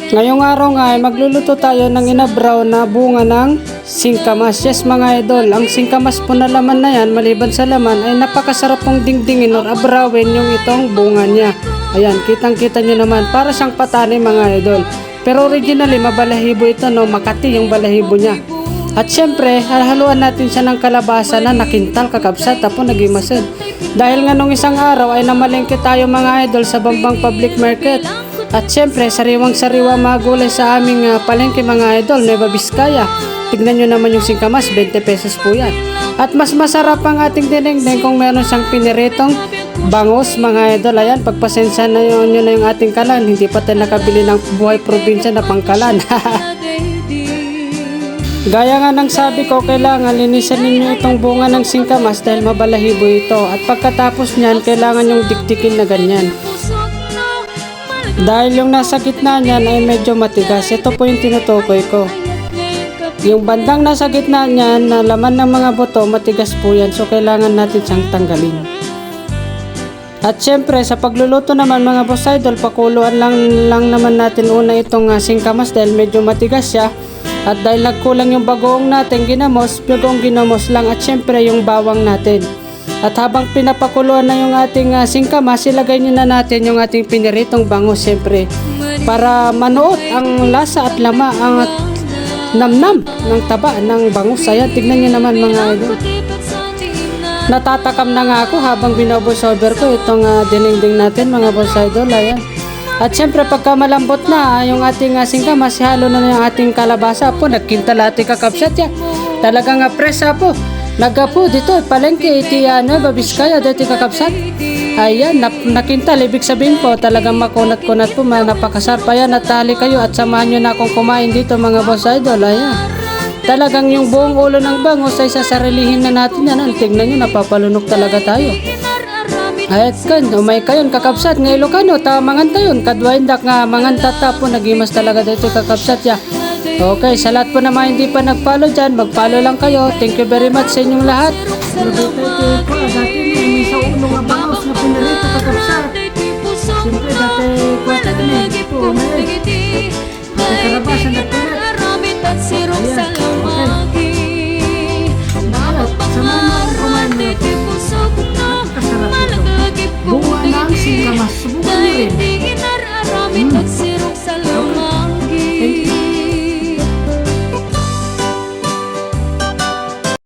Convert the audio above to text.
Ngayong araw nga ay magluluto tayo ng inabraw na bunga ng singkamas. Yes mga idol, ang singkamas po na laman na yan, maliban sa laman ay napakasarap pong dingdingin or abrawin yung itong bunga niya. Ayan, kitang kita nyo naman, para siyang patani mga idol. Pero originally mabalahibo ito, no? Makati yung balahibo niya. At syempre, haluan natin siya ng kalabasa na nakintal, kakabsat, tapos nagimasid. Dahil nga nung isang araw ay namalengke tayo mga idol sa Bambang Public Market. At syempre, sariwang-sariwa mga gulay sa aming palengke mga idol, Nueva Vizcaya. Tignan nyo naman yung singkamas, 20 pesos po yan. At mas masarap ang ating dinengdeng kung meron siyang piniritong bangus mga idol. Ayan, pagpasensya na nyo na yung ating kalan. Hindi pa tayo nakabili ng buhay probinsya na pangkalan. Gaya nga ng sabi ko, kailangan linisan ninyo itong bunga ng singkamas dahil mabalahibo ito. At pagkatapos nyan, kailangan yung dikdikin na ganyan. Dahil yung nasa gitna niyan ay medyo matigas. Ito po yung tinutukoy ko. Yung bandang nasa gitna niyan na laman ng mga buto, matigas po yan. So kailangan natin siyang tanggalin. At syempre sa pagluluto naman mga boss idol, pakuluan lang naman natin una itong singkamas dahil medyo matigas siya. At dahil nagkulang yung bagoong natin ginamos, bagoong ginamos lang, at syempre yung bawang natin. At habang pinapakuluan na yung ating singkamas, ilagay nyo na natin yung ating piniritong bangus syempre. Para manuot ang lasa at lama, ang namnam ng taba ng bangus. Ayan, tignan nyo naman mga idol. Natatakam na nga ako habang binovoiceover ko itong dinengdeng natin mga boss idol. Ayan. At syempre pagka malambot na yung ating singkamas, halo na yung ating kalabasa po. Nagkintalati kakabsat ya. Talagang presa po. Nagapo dito, palengke, iti Nueva Vizcaya, dito kakabsat. Ayan, nakintal, ibig sabihin po, talagang makunat-kunat po, napakasarap. Ayan, at tali kayo at samahan nyo na akong kumain dito mga boss idol. Ayan, talagang yung buong ulo ng bangus ay sasarilihin na natin yan. Tignan nyo, napapalunok talaga tayo. Ayat kan, umay kayon kakabsat, ng Ilocano, tamangan tayon, kadwaindak nga, mangantata po, nagimas talaga dito kakabsat ya. Okay, sa lahat po naman hindi pa nag-follow dyan, mag-follow lang kayo. Thank you very much sa inyong lahat. Dati may sa ulo nga bangus na pinarito kakabsat. Siyempre dati kwata na ito, may karabasa na pinat. Ayan.